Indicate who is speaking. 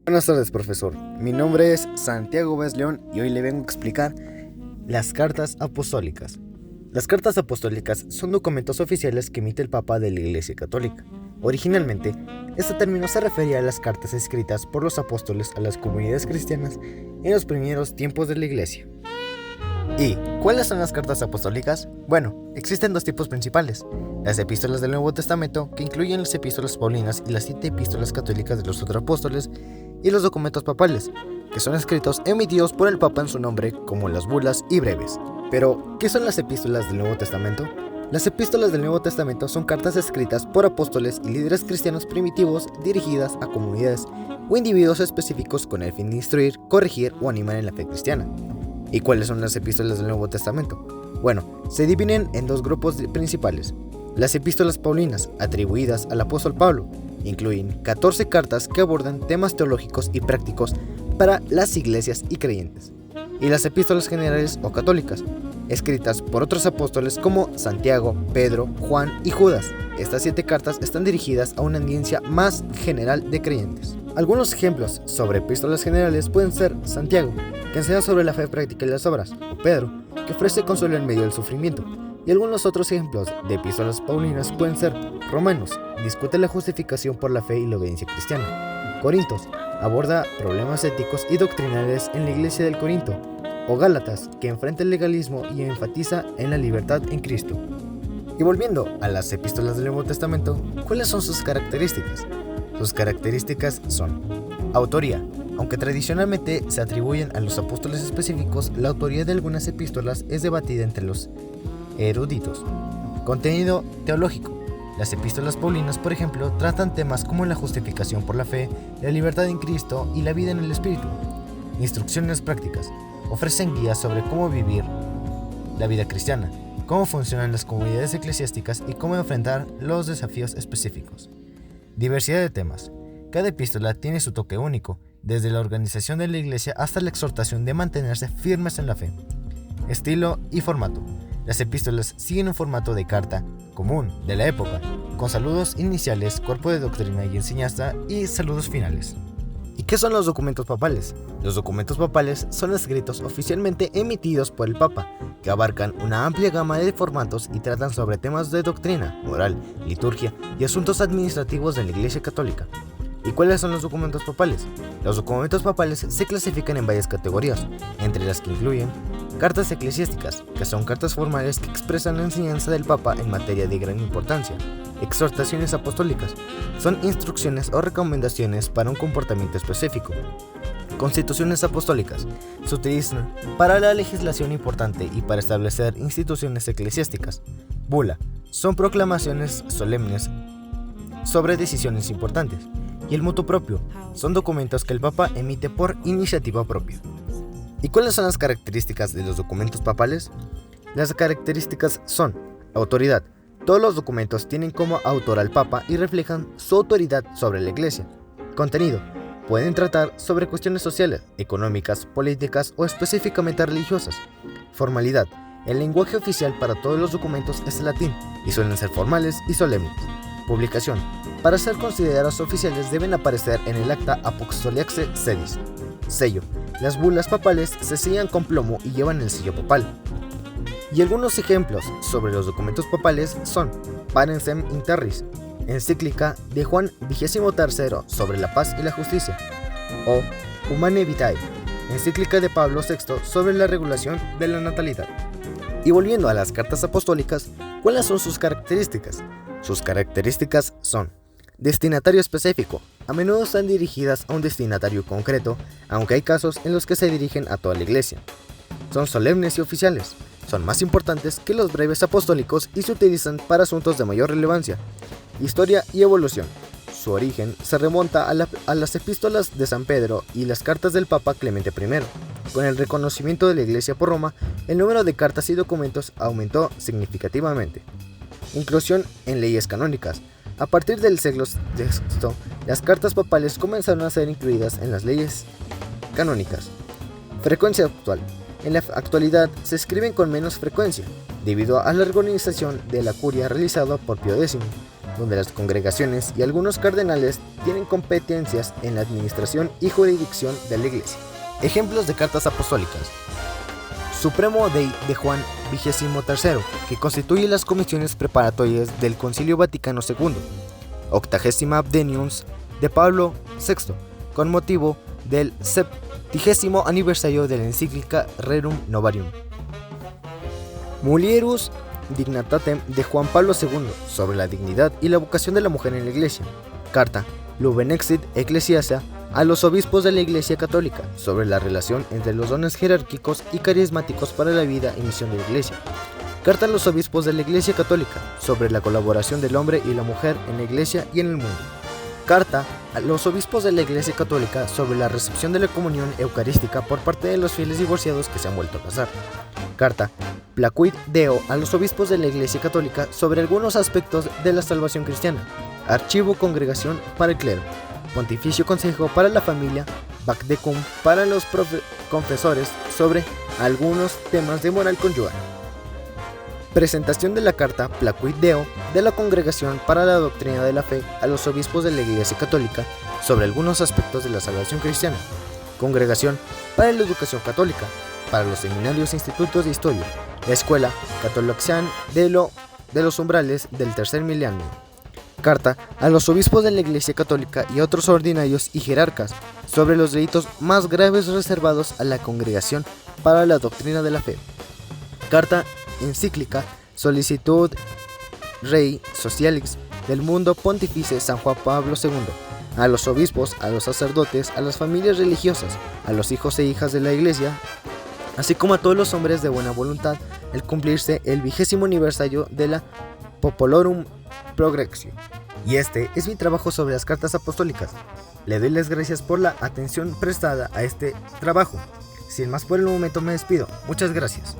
Speaker 1: Buenas tardes, profesor. Mi nombre es Santiago Vaz León y hoy le vengo a explicar las cartas apostólicas. Las cartas apostólicas son documentos oficiales que emite el Papa de la Iglesia Católica. Originalmente, este término se refería a las cartas escritas por los apóstoles a las comunidades cristianas en los primeros tiempos de la Iglesia. ¿Y cuáles son las cartas apostólicas? Bueno, existen dos tipos principales: las epístolas del Nuevo Testamento, que incluyen las epístolas paulinas y las 7 epístolas católicas de los otros apóstoles, y los documentos papales, que son escritos emitidos por el Papa en su nombre, como las bulas y breves. Pero, ¿qué son las epístolas del Nuevo Testamento? Las epístolas del Nuevo Testamento son cartas escritas por apóstoles y líderes cristianos primitivos dirigidas a comunidades o individuos específicos con el fin de instruir, corregir o animar en la fe cristiana. ¿Y cuáles son las epístolas del Nuevo Testamento? Bueno, se dividen en dos grupos principales. Las epístolas paulinas, atribuidas al apóstol Pablo, incluyen 14 cartas que abordan temas teológicos y prácticos para las iglesias y creyentes. Y las epístolas generales o católicas, escritas por otros apóstoles como Santiago, Pedro, Juan y Judas. Estas 7 cartas están dirigidas a una audiencia más general de creyentes. Algunos ejemplos sobre epístolas generales pueden ser Santiago, que enseña sobre la fe práctica y las obras, o Pedro, que ofrece consuelo en medio del sufrimiento. Y algunos otros ejemplos de epístolas paulinas pueden ser Romanos, discute la justificación por la fe y la obediencia cristiana. Corintios, aborda problemas éticos y doctrinales en la iglesia del Corinto. O Gálatas, que enfrenta el legalismo y enfatiza en la libertad en Cristo. Y volviendo a las epístolas del Nuevo Testamento, ¿cuáles son sus características? Sus características son: autoría. Aunque tradicionalmente se atribuyen a los apóstoles específicos, la autoría de algunas epístolas es debatida entre los eruditos. Contenido teológico. Las epístolas paulinas, por ejemplo, tratan temas como la justificación por la fe, la libertad en Cristo y la vida en el Espíritu. Instrucciones prácticas. Ofrecen guías sobre cómo vivir la vida cristiana, cómo funcionan las comunidades eclesiásticas y cómo enfrentar los desafíos específicos. Diversidad de temas. Cada epístola tiene su toque único, desde la organización de la iglesia hasta la exhortación de mantenerse firmes en la fe. Estilo y formato. Las epístolas siguen un formato de carta común de la época, con saludos iniciales, cuerpo de doctrina y enseñanza y saludos finales. ¿Y qué son los documentos papales? Los documentos papales son escritos oficialmente emitidos por el Papa, que abarcan una amplia gama de formatos y tratan sobre temas de doctrina, moral, liturgia y asuntos administrativos de la Iglesia Católica. ¿Y cuáles son los documentos papales? Los documentos papales se clasifican en varias categorías, entre las que incluyen cartas eclesiásticas, que son cartas formales que expresan la enseñanza del Papa en materia de gran importancia. Exhortaciones apostólicas, son instrucciones o recomendaciones para un comportamiento específico. Constituciones apostólicas, se utilizan para la legislación importante y para establecer instituciones eclesiásticas. Bula, son proclamaciones solemnes sobre decisiones importantes. Y el motu propio, son documentos que el Papa emite por iniciativa propia. ¿Y cuáles son las características de los documentos papales? Las características son: autoridad. Todos los documentos tienen como autor al Papa y reflejan su autoridad sobre la Iglesia. Contenido. Pueden tratar sobre cuestiones sociales, económicas, políticas o específicamente religiosas. Formalidad. El lenguaje oficial para todos los documentos es el latín y suelen ser formales y solemnes. Publicación. Para ser considerados oficiales deben aparecer en el Acta Apostoliae Sedis. Sello. Las bulas papales se sellan con plomo y llevan el sello papal. Y algunos ejemplos sobre los documentos papales son: Parensem Interris, encíclica de Juan XXIII sobre la paz y la justicia, o Humanae Vitae, encíclica de Pablo VI sobre la regulación de la natalidad. Y volviendo a las cartas apostólicas, ¿cuáles son sus características? Sus características son: destinatario específico. A menudo están dirigidas a un destinatario concreto, aunque hay casos en los que se dirigen a toda la iglesia. Son solemnes y oficiales. Son más importantes que los breves apostólicos y se utilizan para asuntos de mayor relevancia. Historia y evolución. Su origen se remonta a las epístolas de San Pedro y las cartas del Papa Clemente I. Con el reconocimiento de la Iglesia por Roma, el número de cartas y documentos aumentó significativamente. Inclusión en leyes canónicas. A partir del siglo VI, las cartas papales comenzaron a ser incluidas en las leyes canónicas. Frecuencia actual. En la actualidad se escriben con menos frecuencia, debido a la reorganización de la curia realizada por Pío X. donde las congregaciones y algunos cardenales tienen competencias en la administración y jurisdicción de la Iglesia. Ejemplos de cartas apostólicas: Supremo Dei de Juan XXIII, que constituye las comisiones preparatorias del Concilio Vaticano II. Octagésima Abdeniums de Pablo VI, con motivo del 70º aniversario de la encíclica Rerum Novarium. Mulierus Dignitatem de Juan Pablo II, sobre la dignidad y la vocación de la mujer en la Iglesia. Carta Lubenexit Ecclesiasia a los obispos de la Iglesia Católica, sobre la relación entre los dones jerárquicos y carismáticos para la vida y misión de la Iglesia. Carta a los obispos de la Iglesia Católica, sobre la colaboración del hombre y la mujer en la Iglesia y en el mundo. Carta a los obispos de la Iglesia Católica, sobre la recepción de la comunión eucarística por parte de los fieles divorciados que se han vuelto a casar. Carta Placuit Deo a los obispos de la Iglesia Católica, sobre algunos aspectos de la salvación cristiana. Archivo Congregación para el Clero. Pontificio Consejo para la Familia. Vacdecum para los confesores, sobre algunos temas de moral conyugal. Presentación de la carta Placuit Deo de la Congregación para la Doctrina de la Fe a los obispos de la Iglesia Católica, sobre algunos aspectos de la salvación cristiana. Congregación para la Educación Católica, para los seminarios e institutos de historia. La Escuela Catoloxian de los Umbrales del Tercer Milenio. Carta a los obispos de la Iglesia Católica y otros ordinarios y jerarcas, sobre los delitos más graves reservados a la Congregación para la Doctrina de la Fe. Carta Encíclica Solicitud Rei Socialix del Mundo Pontifice San Juan Pablo II, a los obispos, a los sacerdotes, a las familias religiosas, a los hijos e hijas de la Iglesia, así como a todos los hombres de buena voluntad, el cumplirse el 20º aniversario de la Popolorum Progressio. Y este es mi trabajo sobre las cartas apostólicas. Le doy las gracias por la atención prestada a este trabajo. Sin más por el momento me despido. Muchas gracias.